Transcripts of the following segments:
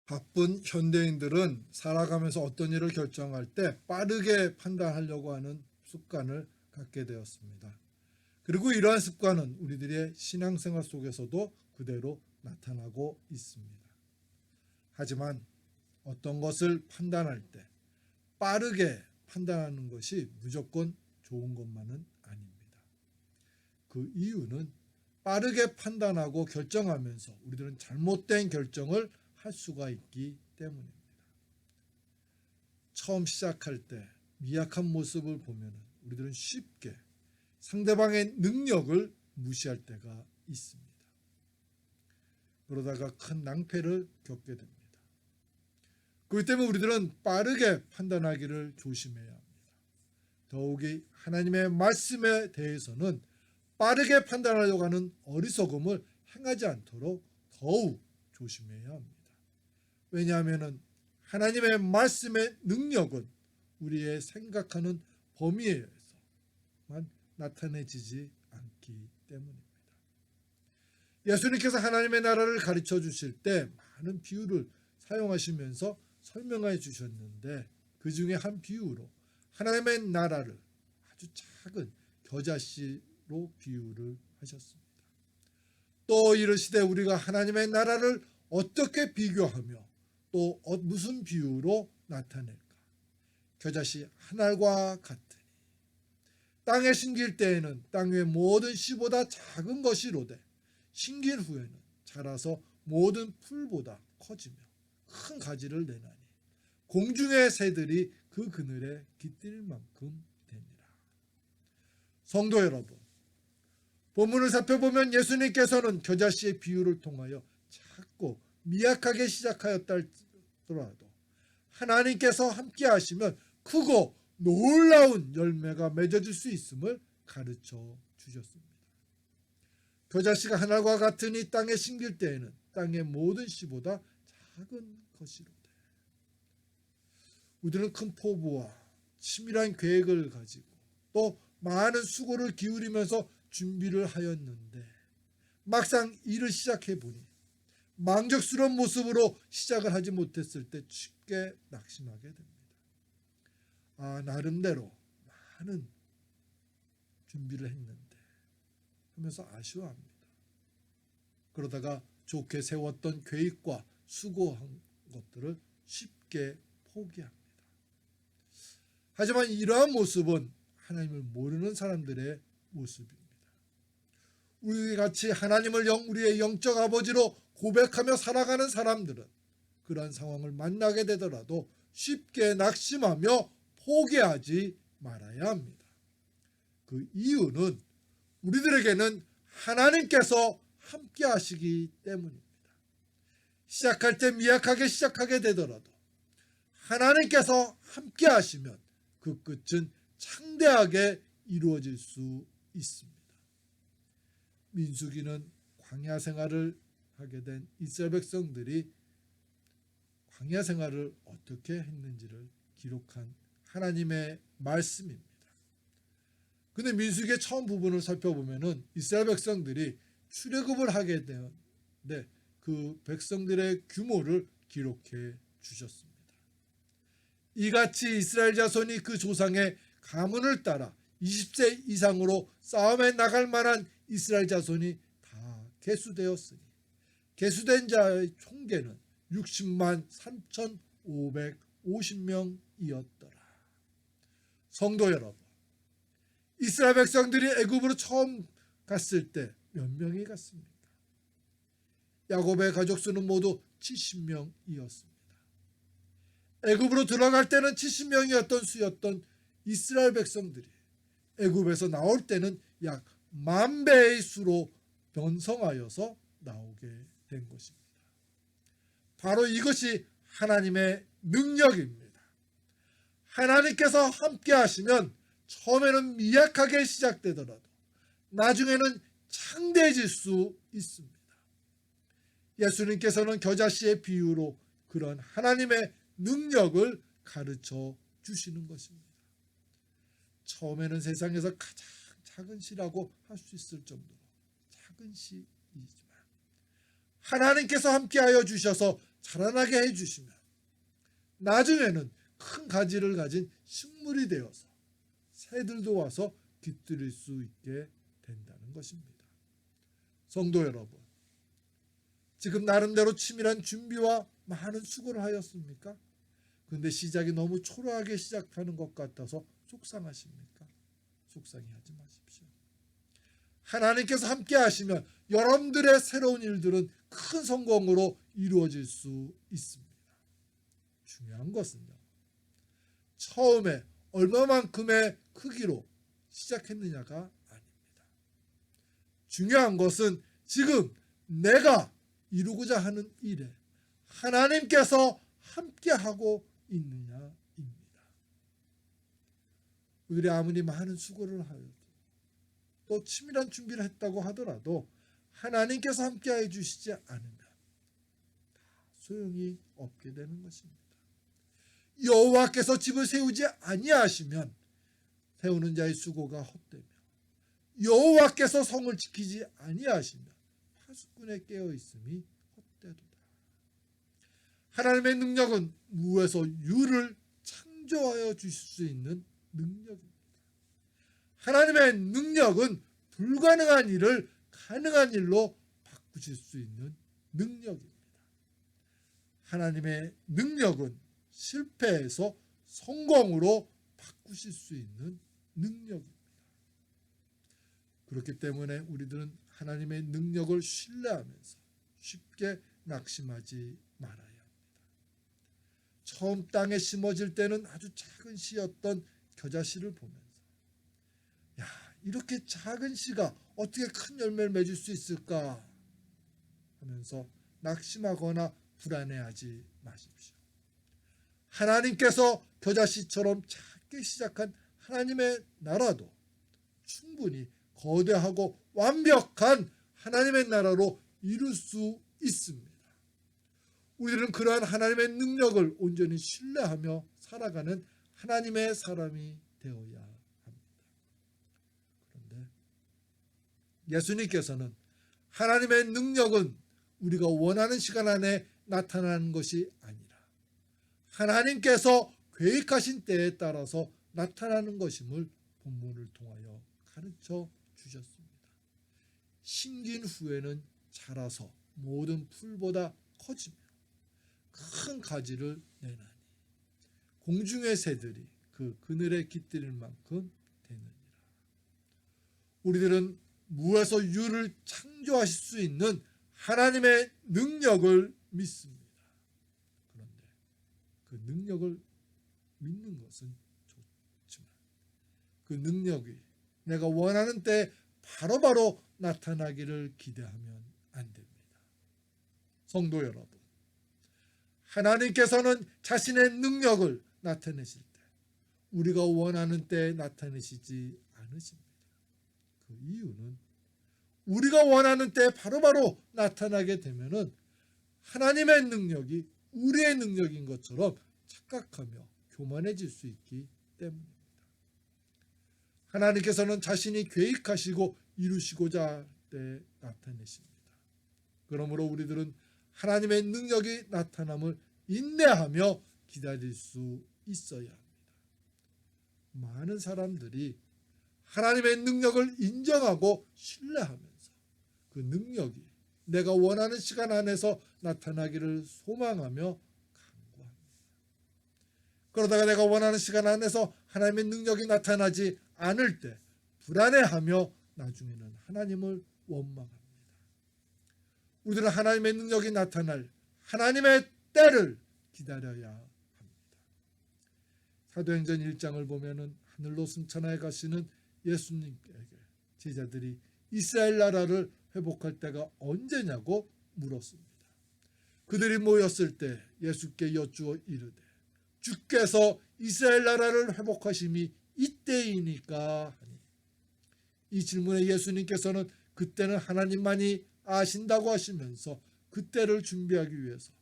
바쁜 현대인들은 살아가면서 어떤 일을 결정할 때 빠르게 판단하려고 하는 습관을 갖게 되었습니다. 그리고 이러한 습관은 우리들의 신앙생활 속에서도 그대로 나타나고 있습니다. 하지만 어떤 것을 판단할 때 빠르게 판단하는 것이 무조건 좋은 것만은 아닙니다. 그 이유는 빠르게 판단하고 결정하면서 우리들은 잘못된 결정을 할 수가 있기 때문입니다. 처음 시작할 때 미약한 모습을 보면 우리들은 쉽게 상대방의 능력을 무시할 때가 있습니다. 그러다가 큰 낭패를 겪게 됩니다. 그렇기 때문에 우리들은 빠르게 판단하기를 조심해야 합니다. 더욱이 하나님의 말씀에 대해서는 빠르게 판단하려고 하는 어리석음을 행하지 않도록 더욱 조심해야 합니다. 왜냐하면 하나님의 말씀의 능력은 우리의 생각하는 범위에서만 나타내지지 않기 때문입니다. 예수님께서 하나님의 나라를 가르쳐 주실 때 많은 비유를 사용하시면서 설명해 주셨는데 그 중에 한 비유로 하나님의 나라를 아주 작은 겨자씨로 비유를 하셨습니다. 또 이르시되 우리가 하나님의 나라를 어떻게 비교하며 또 무슨 비유로 나타낼까? 겨자씨 한 알과 같으니 땅에 심길 때에는 땅 위의 모든 씨보다 작은 것이로되 심긴 후에는 자라서 모든 풀보다 커지며 큰 가지를 내나니 공중의 새들이 그 그늘에 깃들 만큼 되니라. 성도 여러분, 본문을 살펴보면 예수님께서는 겨자씨의 비유를 통하여 작고 미약하게 시작하였더라도 하나님께서 함께 하시면 크고 놀라운 열매가 맺어질 수 있음을 가르쳐 주셨습니다. 겨자씨가 하늘과 같으니 땅에 심길 때에는 땅의 모든 씨보다 작은 것이로되. 우리는 큰 포부와 치밀한 계획을 가지고 또 많은 수고를 기울이면서 준비를 하였는데 막상 일을 시작해 보니 망적스러운 모습으로 시작을 하지 못했을 때 쉽게 낙심하게 됩니다. 나름대로 많은 준비를 했는데 하면서 아쉬워합니다. 그러다가 좋게 세웠던 계획과 수고한 것들을 쉽게 포기합니다. 하지만 이러한 모습은 하나님을 모르는 사람들의 모습입니다. 우리같이 하나님을 우리의 영적 아버지로 고백하며 살아가는 사람들은 그러한 상황을 만나게 되더라도 쉽게 낙심하며 포기하지 말아야 합니다. 그 이유는 우리들에게는 하나님께서 함께 하시기 때문입니다. 시작할 때 미약하게 시작하게 되더라도 하나님께서 함께 하시면 그 끝은 창대하게 이루어질 수 있습니다. 민수기는 광야 생활을 하게 된 이스라엘 백성들이 광야 생활을 어떻게 했는지를 기록한 하나님의 말씀입니다. 근데 민수기의 처음 부분을 살펴보면은 이스라엘 백성들이 출애굽을 하게 되었는데 그 백성들의 규모를 기록해 주셨습니다. 이같이 이스라엘 자손이 그 조상의 가문을 따라 20세 이상으로 싸움에 나갈 만한 이스라엘 자손이 다 계수되었으니 계수된 자의 총계는 60만 3,550명이었더라. 성도 여러분, 이스라엘 백성들이 애굽으로 처음 갔을 때 몇 명이 갔습니까? 야곱의 가족 수는 모두 70명이었습니다. 애굽으로 들어갈 때는 70명이었던 수였던 이스라엘 백성들이 애굽에서 나올 때는 약 10,000배의 수로 변성하여서 나오게 된 것입니다. 바로 이것이 하나님의 능력입니다. 하나님께서 함께 하시면 처음에는 미약하게 시작되더라도 나중에는 창대해질 수 있습니다. 예수님께서는 겨자씨의 비유로 그런 하나님의 능력을 가르쳐 주시는 것입니다. 처음에는 세상에서 가장 작은 씨라고 할 수 있을 정도로 작은 씨이지만 하나님께서 함께하여 주셔서 자라나게 해주시면 나중에는 큰 가지를 가진 식물이 되어서 새들도 와서 깃들일 수 있게 된다는 것입니다. 성도 여러분, 지금 나름대로 치밀한 준비와 많은 수고를 하였습니까? 그런데 시작이 너무 초라하게 시작하는 것 같아서 속상하십니까? 속상해하지 마십시오. 하나님께서 함께 하시면 여러분들의 새로운 일들은 큰 성공으로 이루어질 수 있습니다. 중요한 것은요, 처음에 얼마만큼의 크기로 시작했느냐가 아닙니다. 중요한 것은 지금 내가 이루고자 하는 일에 하나님께서 함께하고 있느냐입니다. 우리들이 아무리 많은 수고를 하여도 또 치밀한 준비를 했다고 하더라도 하나님께서 함께해 주시지 않으면 다 소용이 없게 되는 것입니다. 여호와께서 집을 세우지 아니하시면 세우는 자의 수고가 헛되며 여호와께서 성을 지키지 아니하시면 파수꾼의 깨어 있음이 헛되도다. 하나님의 능력은 무에서 유를 창조하여 주실 수 있는 능력입니다. 하나님의 능력은 불가능한 일을 가능한 일로 바꾸실 수 있는 능력입니다. 하나님의 능력은 실패에서 성공으로 바꾸실 수 있는 능력입니다. 그렇기 때문에 우리들은 하나님의 능력을 신뢰하면서 쉽게 낙심하지 말아야 합니다. 처음 땅에 심어질 때는 아주 작은 씨였던 겨자씨를 보면서 야, 이렇게 작은 씨가 어떻게 큰 열매를 맺을 수 있을까 하면서 낙심하거나 불안해하지 마십시오. 하나님께서 겨자씨처럼 작게 시작한 하나님의 나라도 충분히 거대하고 완벽한 하나님의 나라로 이룰 수 있습니다. 우리는 그러한 하나님의 능력을 온전히 신뢰하며 살아가는 하나님의 사람이 되어야 합니다. 그런데 예수님께서는 하나님의 능력은 우리가 원하는 시간 안에 나타나는 것이 아니라 하나님께서 계획하신 때에 따라서 나타나는 것임을 본문을 통하여 가르쳐 주셨습니다. 심긴 후에는 자라서 모든 풀보다 커지며 큰 가지를 내나니 공중의 새들이 그 그늘에 깃들일 만큼 되느니라. 우리들은 무에서 유를 창조하실 수 있는 하나님의 능력을 믿습니다. 그런데 그 능력을 믿는 것은 좋지만 그 능력이 내가 원하는 때 바로바로 나타나기를 기대하면 안 됩니다. 성도 여러분, 하나님께서는 자신의 능력을 나타내실 때 우리가 원하는 때 나타내시지 않으십니다. 그 이유는 우리가 원하는 때 바로바로 나타나게 되면은 하나님의 능력이 우리의 능력인 것처럼 착각하며 교만해질 수 있기 때문입니다. 하나님께서는 자신이 계획하시고 이루시고자 할 때 나타내십니다. 그러므로 우리들은 하나님의 능력이 나타남을 인내하며 기다릴 수 있어야 합니다. 많은 사람들이 하나님의 능력을 인정하고 신뢰하면서 그 능력이 내가 원하는 시간 안에서 나타나기를 소망하며 간구합니다. 그러다가 내가 원하는 시간 안에서 하나님의 능력이 나타나지 않을 때 불안해하며 나중에는 하나님을 원망합니다. 우리들은 하나님의 능력이 나타날 하나님의 때를 기다려야 합니다. 사도행전 1장을 보면은 하늘로 승천하여 가시는 예수님에게 제자들이 이스라엘 나라를 회복할 때가 언제냐고 물었습니다. 그들이 모였을 때 예수께 여쭈어 이르되 주께서 이스라엘 나라를 회복하심이 이때이니까 하니, 이 질문에 예수님께서는 그때는 하나님만이 아신다고 하시면서 그때를 준비하기 위해서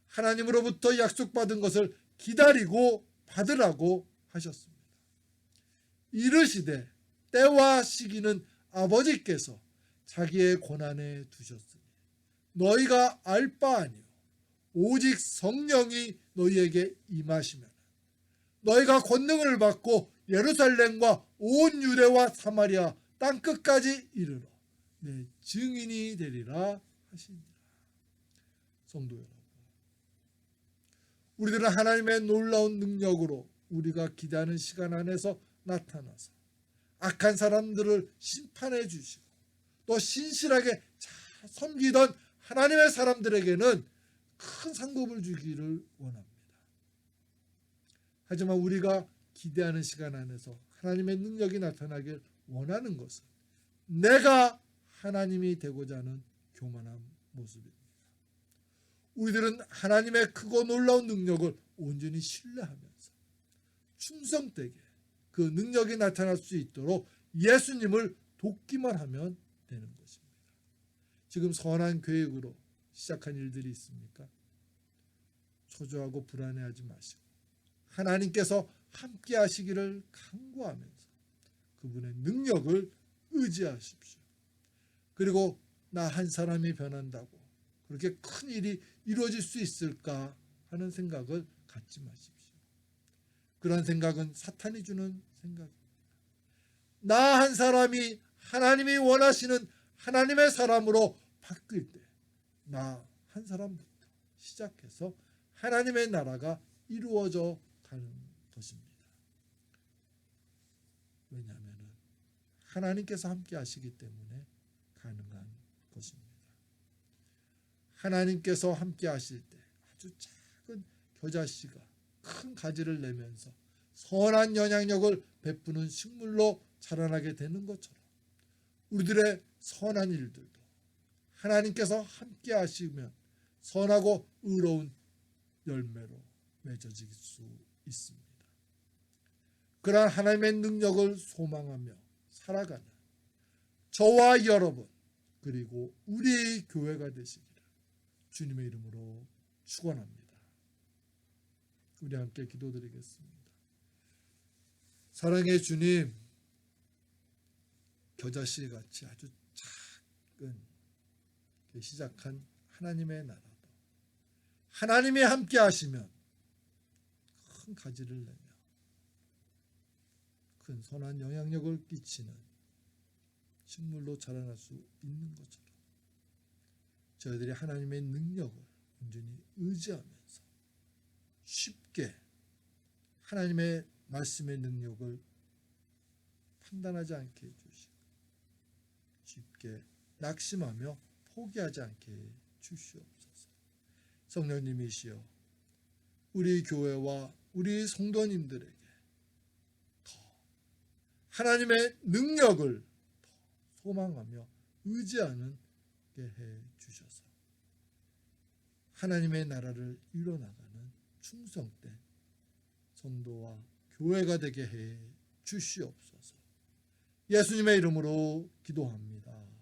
하나님으로부터 약속받은 것을 기다리고 받으라고 하셨습니다. 이르시되 때와 시기는 아버지께서 자기의 권한에 두셨으니 너희가 알 바 아니요 오직 성령이 너희에게 임하시면 너희가 권능을 받고 예루살렘과 온 유대와 사마리아 땅 끝까지 이르러 내 증인이 되리라 하시니라. 성도 여러분, 우리들은 하나님의 놀라운 능력으로 우리가 기대하는 시간 안에서 나타나서 악한 사람들을 심판해 주시고 또 신실하게 잘 섬기던 하나님의 사람들에게는 큰 상급을 주기를 원합니다. 하지만 우리가 기대하는 시간 안에서 하나님의 능력이 나타나길 원하는 것은 내가 하나님이 되고자 하는 교만한 모습입니다. 우리들은 하나님의 크고 놀라운 능력을 온전히 신뢰하면서 충성되게 그 능력이 나타날 수 있도록 예수님을 돕기만 하면 되는 것입니다. 지금 선한 계획으로 시작한 일들이 있습니까? 초조하고 불안해하지 마시고 하나님께서 함께 하시기를 간구하면서 그분의 능력을 의지하십시오. 그리고 나 한 사람이 변한다고 그렇게 큰 일이 이루어질 수 있을까 하는 생각을 갖지 마십시오. 그런 생각은 사탄이 주는 생각입니다. 나 한 사람이 하나님이 원하시는 하나님의 사람으로 바뀔 때 나 한 사람부터 시작해서 하나님의 나라가 이루어져 가는 것입니다. 왜냐하면 하나님께서 함께 하시기 때문에 가능한 것입니다. 하나님께서 함께 하실 때 아주 작은 겨자씨가 큰 가지를 내면서 선한 영향력을 베푸는 식물로 자라나게 되는 것처럼 우리들의 선한 일들도 하나님께서 함께 하시면 선하고 의로운 열매로 맺어질 수 있습니다. 그러한 하나님의 능력을 소망하며 살아가는 저와 여러분 그리고 우리 교회가 되시기를 주님의 이름으로 축원합니다. 우리 함께 기도드리겠습니다. 사랑의 주님, 겨자씨 같이 아주 작은 시작한 하나님의 나라도 하나님이 함께 하시면 큰 가지를 내며 큰 선한 영향력을 끼치는 식물로 자라날 수 있는 것처럼 저희들이 하나님의 능력을 온전히 의지하면서 쉽게 하나님의 말씀의 능력을 판단하지 않게 해주시고 쉽게 낙심하며 포기하지 않게 해주시옵소서. 성령님이시여 우리 교회와 우리 성도님들에게 더 하나님의 능력을 더 소망하며 의지하는 게 해주셔서 하나님의 나라를 이뤄나가는 충성된 성도와 교회가 되게 해 주시옵소서. 예수님의 이름으로 기도합니다.